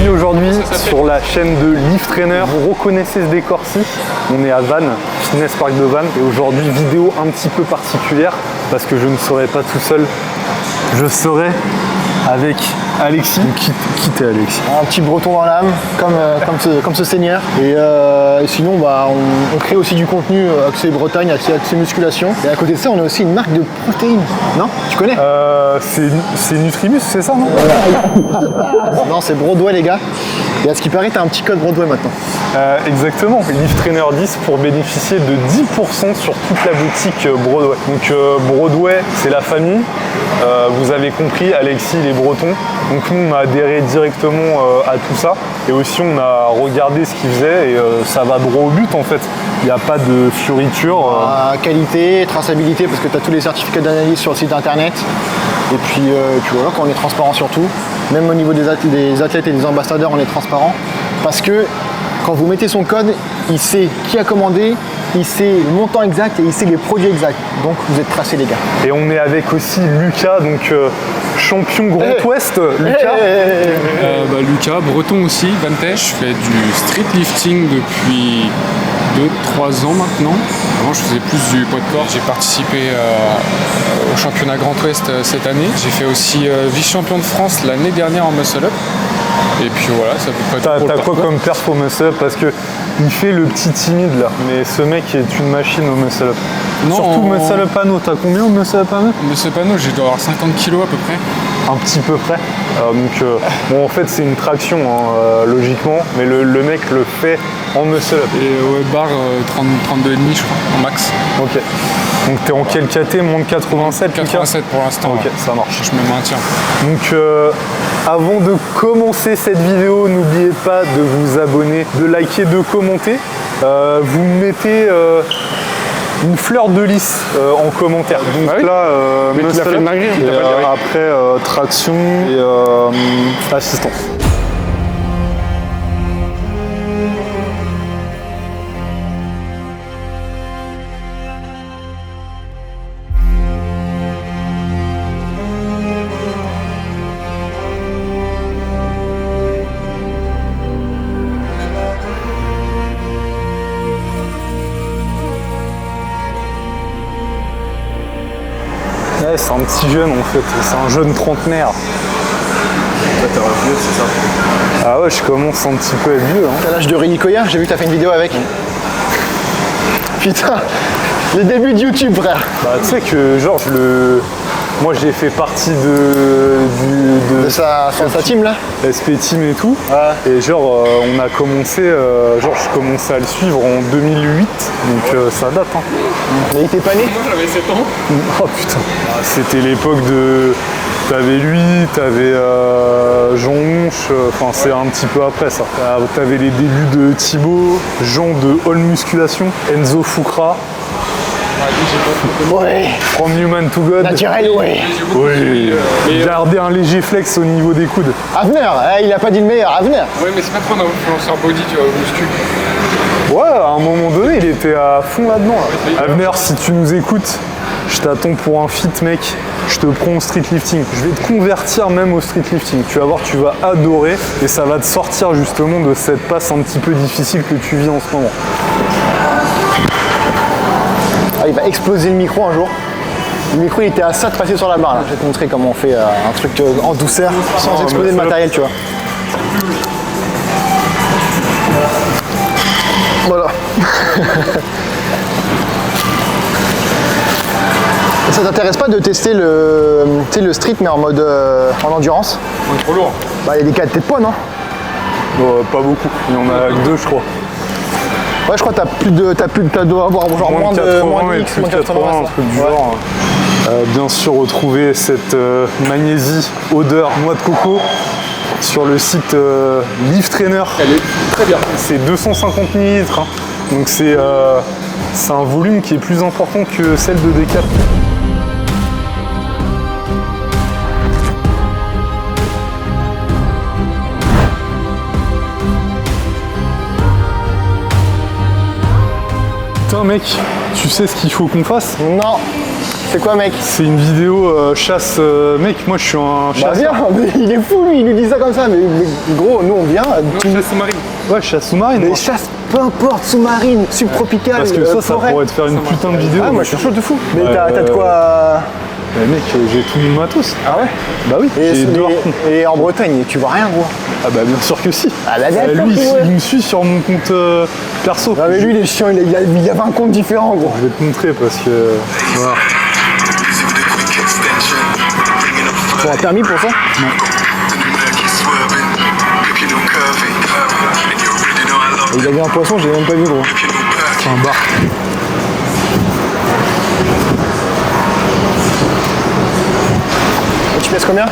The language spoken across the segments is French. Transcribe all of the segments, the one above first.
Bienvenue aujourd'hui sur la chaîne de Lift Trainer. Vous reconnaissez ce décor-ci, on est à Vannes, Fitness Park de Vannes. Et aujourd'hui, vidéo un petit peu particulière parce que je ne serai pas tout seul. Je serai avec Alexis. Qui t'es Alexis? Un petit breton dans l'âme, comme ce seigneur. Et sinon, bah, on crée aussi du contenu axé Bretagne, axé musculation. Et à côté de ça, on a aussi une marque de protéines. Non? Tu connais? C'est Nutribus, c'est ça, non? Non, c'est Broadway, les gars. Et à ce qui paraît, t'as un petit code Broadway maintenant. Exactement, Lift Trainer 10 pour bénéficier de 10% sur toute la boutique Broadway. Donc Broadway, c'est la famille. Vous avez compris, Alexis, il est breton. Donc nous, on a adhéré directement à tout ça. Et aussi, on a regardé ce qu'il faisait et ça va droit au but en fait. Il n'y a pas de fioriture. Qualité, traçabilité, parce que tu as tous les certificats d'analyse sur le site internet. Et puis voilà, quand on est transparent surtout, même au niveau des athlètes et des ambassadeurs, on est transparent. Parce que quand vous mettez son code, il sait qui a commandé, il sait le montant exact et il sait les produits exacts. Donc vous êtes tracés, les gars. Et on est avec aussi Lucas, donc champion Grand Ouest. Lucas. Lucas, breton aussi, Vantage. Je fais du street lifting depuis 2-3 ans maintenant. Avant, je faisais plus du poids de corps. J'ai participé au championnat Grand Ouest cette année. J'ai fait aussi vice-champion de France l'année dernière en muscle-up. Et puis voilà, ça peut pas être. T'as quoi comme perf au muscle-up? Parce que il fait le petit timide là, mais ce mec est une machine au muscle-up. Surtout muscle-up anneau. T'as combien au muscle-up anneau? Muscle-up anneau, j'ai dû avoir 50 kg à peu près. Un petit peu près. Bon, en fait, c'est une traction, hein, logiquement, mais le mec le fait en muscle-up. Et barre 32,5 je crois, en max. Ok. Donc t'es en quel KT? Moins de 87? 87 pour l'instant. Ok, ouais. ça marche. Je me maintiens. Donc avant de commencer cette vidéo, n'oubliez pas de vous abonner, de liker, de commenter. Vous mettez une fleur de lys en commentaire. Donc là, tu l'as fait de dinguerie, hein, après traction et assistance. Ouais, c'est un petit jeune en fait, c'est un jeune trentenaire. T'es un vieux, c'est ça? Ah ouais, je commence un petit peu à être vieux. Hein. T'as l'âge de Rémi Coya, j'ai vu que t'as fait une vidéo avec. Putain, les débuts de YouTube, frère. Bah tu sais que genre moi j'ai fait partie de sa team là. SP Team et tout. Ouais. Et genre on a commencé, je commençais à le suivre en 2008, donc ça date. Hein. Mais il était pas né? Moi j'avais 7 ans. Oh putain. C'était l'époque de... T'avais lui, t'avais Jean Honche, enfin c'est un petit peu après ça. T'avais les débuts de Thibaut, Jean de All Musculation, Enzo Foucra. Ouais. From Human to God. Naturel, ouais. Oui. Gardez un léger flex au niveau des coudes. Avner, il a pas dit le meilleur, Avner. Ouais, mais c'est pas trop un influenceur body, tu vois, au muscu. Ouais, à un moment donné, il était à fond là-dedans. Là. Avner, si tu nous écoutes, je t'attends pour un fit, mec. Je te prends au street lifting. Je vais te convertir même au street lifting. Tu vas voir, tu vas adorer et ça va te sortir justement de cette passe un petit peu difficile que tu vis en ce moment. Ah, il va exploser le micro un jour. Le micro il était à ça de passer sur la barre là. Je vais te montrer comment on fait un truc en douceur sans exploser le matériel, tu vois. Voilà. Ça t'intéresse pas de tester le street mais en mode en endurance? Trop lourd. Bah il y a des qualités de poids, non? Pas beaucoup. Il y en a que deux, je crois. Ouais, je crois que t'as dois avoir genre moins de 80 et X, plus de 80, un truc du ouais. genre. Bien sûr, retrouver cette magnésie odeur noix de coco sur le site Lift Trainer. Elle est très bien. C'est 250 ml, hein. Donc c'est un volume qui est plus important que celle de Decathlon. Putain mec, tu sais ce qu'il faut qu'on fasse? Non. C'est quoi, mec? C'est une vidéo chasse. Mec, moi je suis un Bah chasseur. viens, mais il est fou lui, il nous dit ça comme ça, mais gros, nous on vient. Chasse sous-marine. Ouais, chasse sous-marine. Mais moi. chasse, peu importe, sous-marine, subtropicale, Parce que ça forêt. pourrait te faire une putain de vidéo. Ah, moi je suis chaud de fou. Mais Ouais, t'as de quoi. Mec, j'ai tout mon matos. Ah ouais? Bah oui, j'ai deux harpons. Et en Bretagne, tu vois rien, gros. Ah bah bien sûr que si. Ah la d'accord, Lui, ouais. il me suit sur mon compte perso. Non mais lui il est chiant, il a 20 comptes différents, gros. Je vais te montrer parce que. Voilà. Tu as un permis pour ça? Il a vu un poisson, j'ai même pas vu, gros. C'est un bar. Et tu pèses combien?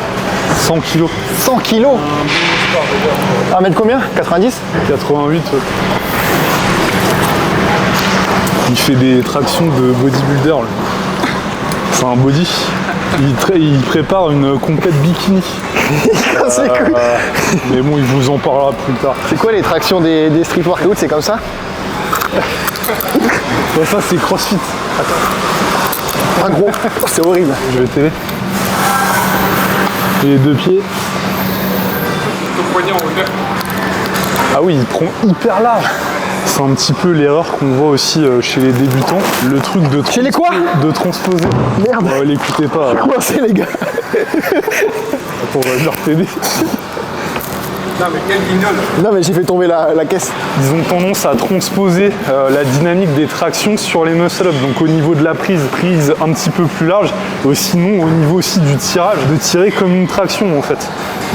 100 kilos. 100 kilos. 1 mètre combien? 90? 88. Il fait des tractions de bodybuilder. Là. C'est un body. Il prépare une compète bikini. C'est cool. Mais bon, il vous en parlera plus tard. C'est quoi les tractions des street workouts? C'est comme ça? Ouais, ça, c'est CrossFit. Ah gros, c'est horrible. Je vais t'aider. Et les deux pieds. Ton poignet en hauteur. Ah oui, il prend hyper large. C'est un petit peu l'erreur qu'on voit aussi chez les débutants. Le truc de, Chez les quoi? De transposer. Merde. L'écoutez pas. Comment c'est les gars? Attends, on va venir t'aider. Non mais quel guignol. Non mais j'ai fait tomber la caisse. Ils ont tendance à transposer la dynamique des tractions sur les muscle-up. Donc au niveau de la prise un petit peu plus large. Sinon au niveau aussi du tirage, de tirer comme une traction en fait.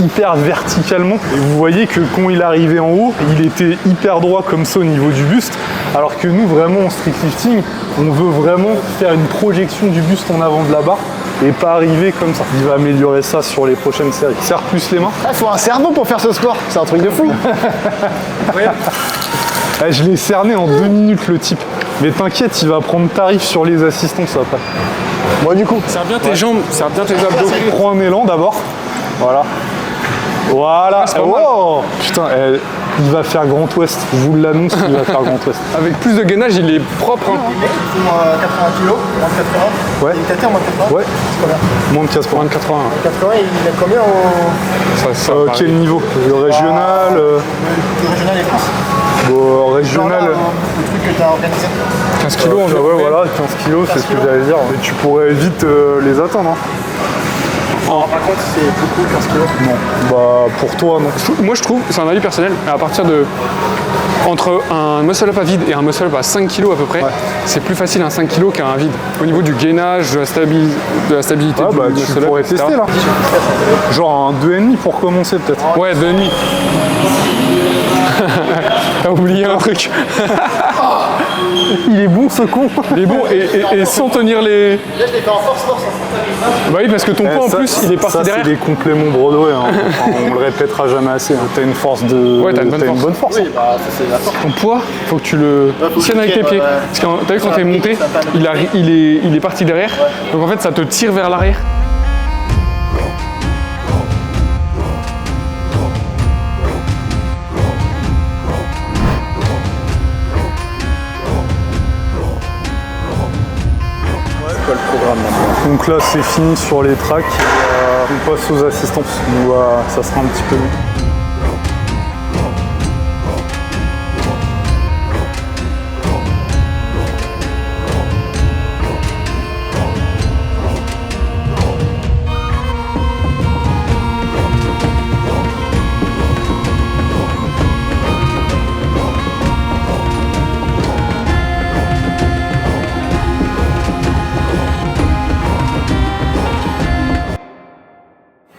Hyper verticalement. Et vous voyez que quand il arrivait en haut, il était hyper droit comme ça au niveau du buste. Alors que nous vraiment en street lifting, on veut vraiment faire une projection du buste en avant de la barre. Et pas arriver comme ça. Il va améliorer ça sur les prochaines séries. Serre plus les mains. Ah, faut un cerveau pour faire ce sport, c'est un truc de fou. Je l'ai cerné en 2 minutes le type. Mais t'inquiète, il va prendre tarif sur les assistances après. Moi du coup. Serre bien tes jambes, serre bien tes abdos. Prends un élan d'abord. Voilà. Voilà. c'est pas mal. Oh putain, il va faire Grand Ouest. Je vous l'annonce, il va faire Grand Ouest. Avec plus de gainage, il est propre. Hein. C'est moins 80 kg, moins 80. Ouais. Il était à terre, moins 80. Ouais. C'est combien? Moins de 15 points. Moins de 80. 80, il a combien au. Ça Quel niveau? Le régional Le régional et France? bon, régional. Le truc que t'as organisé. 15 kilos, on Ouais, voilà, 15 kilos, c'est ce que j'allais dire. Mais tu pourrais vite les atteindre. Hein. Par contre, c'est beaucoup 15 kg. Non. Bah, pour toi, non. Moi je trouve, c'est un avis personnel, à partir de. Entre un muscle-up à vide et un muscle-up à 5 kg à peu près, c'est plus facile un 5 kg qu'un vide. Au niveau du gainage, de la stabilité Ouais, du bah, tu muscle-up, pourrais etc. tester là. Genre un 2,5 pour commencer peut-être. Ouais, 2,5. T'as oublié un truc. Il est bon ce con. Il est bon et sans tenir les. Là, je l'ai fait en force. Bah oui, parce que ton poids en plus, il est parti ça, derrière. c'est des compléments Broadway. Hein. Enfin, on le répétera jamais assez. Hein. T'as une force de. Ouais, t'as une bonne force. hein. Oui, bah, ça c'est la force. Ton poids, faut que tu le faut que tiennes tu avec tes tiennes, pieds. ouais. Parce que t'as vu quand t'es monté, il est parti derrière. Donc en fait, ça te tire vers l'arrière. Donc là, c'est fini sur les tracks. On passe aux assistances. Donc, ça sera un petit peu mieux.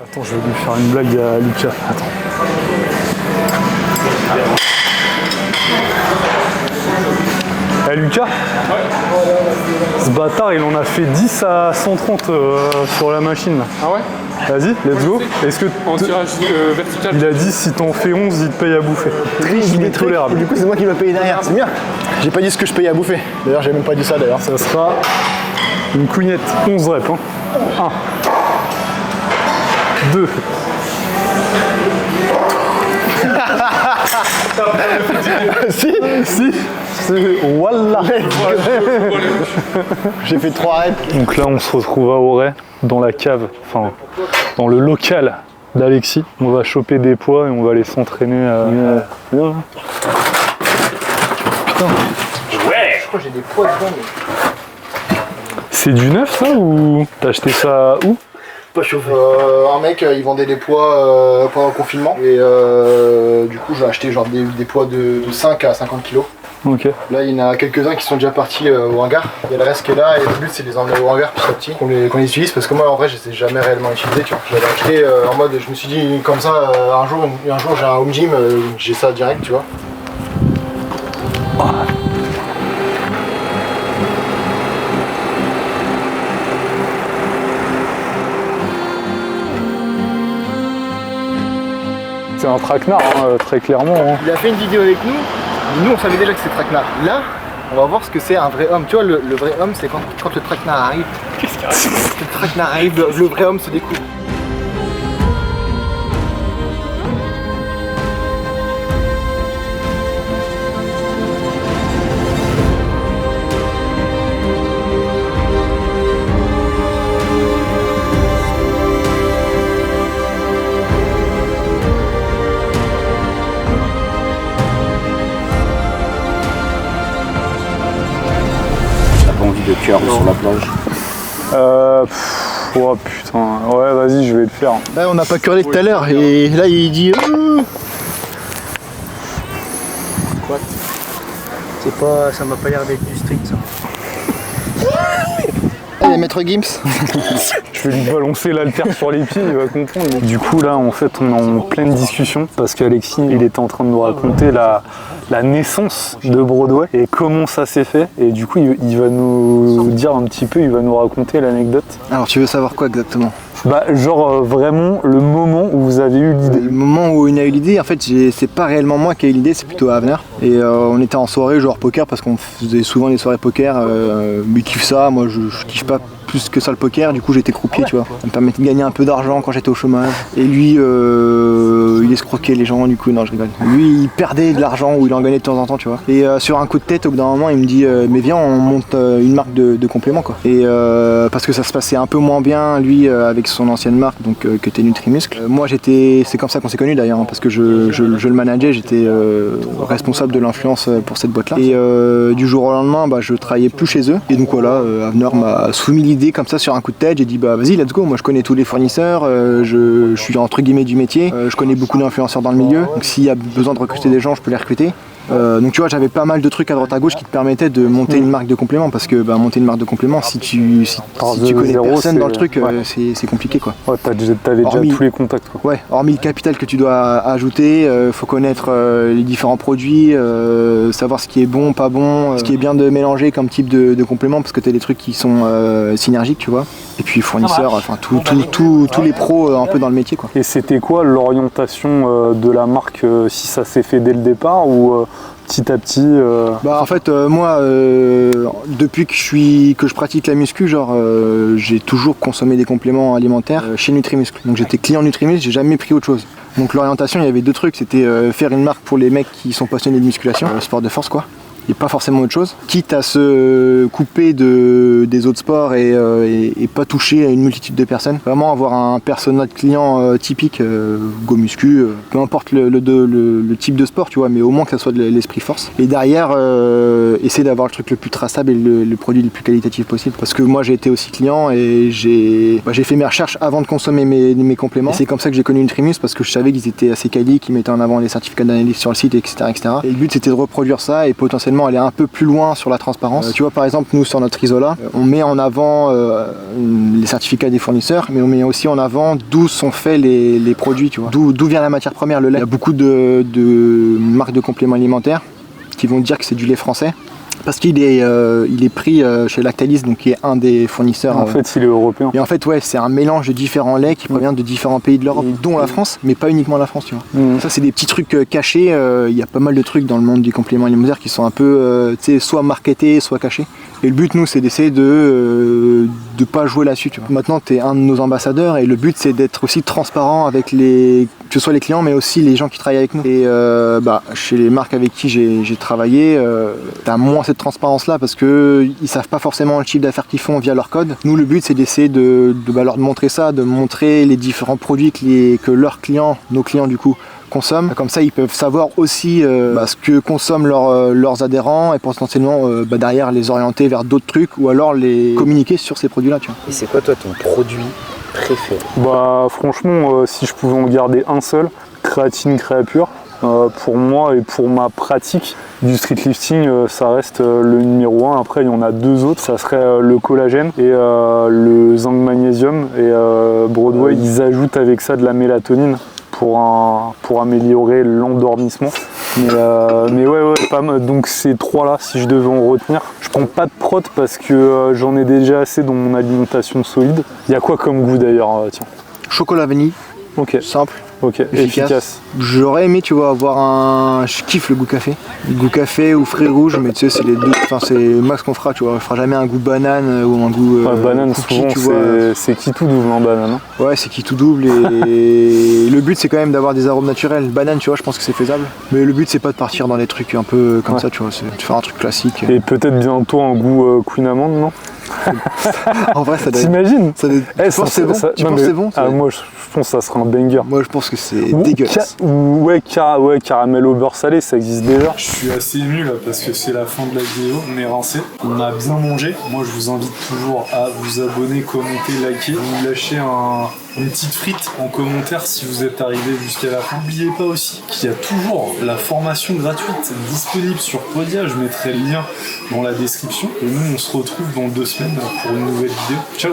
Attends, je vais lui faire une blague à Lucas. Attends. Eh Lucas, ce bâtard il en a fait 10 à 130 sur la machine là. Ah ouais? Vas-y, let's go. Est-ce que En tirage vertical. il a dit si t'en fais 11, il te paye à bouffer. Il est tolérable. Du coup, c'est moi qui dois payer derrière. C'est bien. J'ai pas dit ce que je paye à bouffer. D'ailleurs, j'ai même pas dit ça d'ailleurs. Ça sera une couignette, 11 reps. Hein. 1, 2. Si, Si, Wallah. j'ai fait 3 reps. Donc là, on se retrouve à Auray, dans la cave, enfin, dans le local d'Alexis. On va choper des poids et on va aller s'entraîner à... Viens. Putain. Je crois que j'ai des poids dedans. C'est du neuf ça ou t'as acheté ça où? Pas chauffé. Un mec, il vendait des poids pendant le confinement. Et du coup, j'ai acheté genre des poids de 5 à 50 kilos. Ok. Là, il y en a quelques-uns qui sont déjà partis au hangar. Il y a le reste qui est là et le but, c'est de les emmener au hangar petit à petit, qu'on les utilise. Parce que moi, en vrai, je les ai jamais réellement utilisés. Tu vois. Je l'avais acheté en mode, je me suis dit, comme ça, un jour j'ai un home gym, j'ai ça direct, tu vois. C'est un traquenard, hein, très clairement. Hein. Il a fait une vidéo avec nous, mais nous on savait déjà que c'est traquenard. Là, on va voir ce que c'est un vrai homme. Tu vois, le vrai homme, c'est quand le traquenard arrive. Qu'est-ce qu'il y a? Le traquenard arrive, le vrai homme se découvre. Envie de curve sur la plage. Oh putain, ouais vas-y je vais le faire. Là on n'a pas curlé tout à l'heure et là il dit quoi? C'est pas. Ça m'a pas l'air d'être du street ça. Allez maître Gims. Je vais lui balancer l'haltère sur les pieds, il va comprendre. Du coup là en fait on est en pleine discussion parce qu'Alexis il était en train de nous raconter la naissance de Broadway et comment ça s'est fait et du coup il va nous dire un petit peu, il va nous raconter l'anecdote. Alors tu veux savoir quoi exactement? Bah genre vraiment le moment où vous avez eu l'idée. Le moment où il a eu l'idée, en fait c'est pas réellement moi qui ai eu l'idée, c'est plutôt Avner. Et on était en soirée joueur poker parce qu'on faisait souvent des soirées poker, lui kiffe ça, moi je kiffe pas plus que ça le poker, du coup j'étais croupier tu vois. Ça me permettait de gagner un peu d'argent quand j'étais au chômage. Et lui il escroquait les gens du coup, non je rigole. Lui il perdait de l'argent ou il en gagnait de temps en temps tu vois. Et sur un coup de tête au bout d'un moment il me dit mais viens on monte une marque de compléments quoi. Et parce que ça se passait un peu moins bien lui avec son ancienne marque donc qui était Nutrimuscle. Moi c'est comme ça qu'on s'est connus d'ailleurs hein, parce que je le manageais, j'étais responsable de l'influence pour cette boîte là. Et du jour au lendemain bah, je travaillais plus chez eux. Et donc voilà, Avner m'a soumis l'idée comme ça sur un coup de tête, j'ai dit bah vas-y let's go, moi je connais tous les fournisseurs, je suis entre guillemets du métier, je connais beaucoup d'influenceurs dans le milieu, donc s'il y a besoin de recruter des gens je peux les recruter. Donc tu vois j'avais pas mal de trucs à droite à gauche qui te permettaient de monter une marque de compléments parce que bah, monter une marque de compléments si tu connais personne dans le truc c'est compliqué quoi. Ouais, t'avais déjà tous les contacts quoi. Ouais, hormis le capital que tu dois ajouter, faut connaître les différents produits, savoir ce qui est bon, pas bon, ce qui est bien de mélanger comme type de compléments parce que t'as des trucs qui sont synergiques tu vois. Et puis fournisseurs, enfin tous les pros un peu dans le métier quoi. Et c'était quoi l'orientation de la marque si ça s'est fait dès le départ ou petit à petit Bah en fait moi depuis que je pratique la muscu genre j'ai toujours consommé des compléments alimentaires chez Nutrimuscle. Donc j'étais client Nutrimuscle, j'ai jamais pris autre chose. Donc l'orientation il y avait deux trucs, c'était faire une marque pour les mecs qui sont passionnés de musculation, sport de force quoi. Et pas forcément autre chose, quitte à se couper des autres sports et pas toucher à une multitude de personnes. Vraiment avoir un persona de client typique, go muscu, peu importe le type de sport, tu vois, mais au moins que ça soit de l'esprit force. Et derrière, essayer d'avoir le truc le plus traçable et le produit le plus qualitatif possible. Parce que moi j'ai été aussi client et j'ai fait mes recherches avant de consommer mes compléments. Et c'est comme ça que j'ai connu Nutrimus parce que je savais qu'ils étaient assez quali, qu'ils mettaient en avant les certificats d'analyse sur le site, etc., etc. Et le but c'était de reproduire ça et potentiellement aller un peu plus loin sur la transparence. Tu vois par exemple nous sur notre Isola, on met en avant les certificats des fournisseurs, mais on met aussi en avant d'où sont faits les produits, tu vois. D'où vient la matière première, le lait. Il y a beaucoup de marques de compléments alimentaires qui vont dire que c'est du lait français. Parce qu'il est pris chez Lactalis, donc qui est un des fournisseurs. En fait, il est européen. Et en fait, ouais, c'est un mélange de différents laits qui proviennent de différents pays de l'Europe, dont la France, mais pas uniquement la France, tu vois. Ça, c'est des petits trucs cachés. Il y a pas mal de trucs dans le monde du complément alimentaire qui sont un peu, soit marketés, soit cachés. Et le but, nous, c'est d'essayer de de pas jouer là-dessus, tu vois. Maintenant, tu es un de nos ambassadeurs et le but, c'est d'être aussi transparent avec que ce soit les clients, mais aussi les gens qui travaillent avec nous. Et chez les marques avec qui j'ai travaillé, tu as moins cette transparence-là parce qu'ils savent pas forcément le chiffre d'affaires qu'ils font via leur code. Nous, le but, c'est d'essayer de leur montrer ça, de montrer les différents produits que leurs clients, nos clients du coup, consomment. Comme ça, ils peuvent savoir aussi ce que consomment leurs adhérents et potentiellement derrière les orienter vers d'autres trucs ou alors les communiquer sur ces produits-là. Tu vois. Et c'est quoi toi ton produit préféré? Bah franchement, si je pouvais en garder un seul, créatine Créapure. Pour moi et pour ma pratique du street lifting, ça reste le numéro 1. Après, il y en a 2 autres. Ça serait le collagène et le zinc magnésium. Et Broadway, ils ajoutent avec ça de la mélatonine pour améliorer l'endormissement. Mais ouais, pas mal. Donc ces 3-là, si je devais en retenir. Je prends pas de prot parce que j'en ai déjà assez dans mon alimentation solide. Il y a quoi comme goût d'ailleurs, tiens? Chocolat vanille. Ok. Simple. Ok, efficace. J'aurais aimé, tu vois, avoir un... Je kiffe le goût café. Le goût café ou fruits rouges, mais tu sais, c'est les deux... Enfin, c'est le max qu'on fera, tu vois. On fera jamais un goût banane ou un goût... banane, cookie, souvent, tu vois. C'est qui tout double en banane. Hein. Ouais, c'est qui tout double et le but, c'est quand même d'avoir des arômes naturels. Banane, tu vois, je pense que c'est faisable. Mais le but, c'est pas de partir dans des trucs un peu comme ça, tu vois. C'est de faire un truc classique. Et peut-être bientôt un goût Queen Amande, non? En vrai, ça doit T'imagines? Tu penses que c'est bon? Tu penses que c'est bon? Moi, je pense que ça sera un banger. Moi, je pense que c'est dégueulasse. Ouais, caramel au beurre salé, ça existe déjà. Je suis assez ému là parce que c'est la fin de la vidéo, on est rincé, on a bien mangé. Moi je vous invite toujours à vous abonner, commenter, liker, vous lâcher une petite frite en commentaire si vous êtes arrivé jusqu'à la fin. N'oubliez pas aussi qu'il y a toujours la formation gratuite disponible sur Podia, je mettrai le lien dans la description. Et nous on se retrouve dans 2 semaines pour une nouvelle vidéo. Ciao!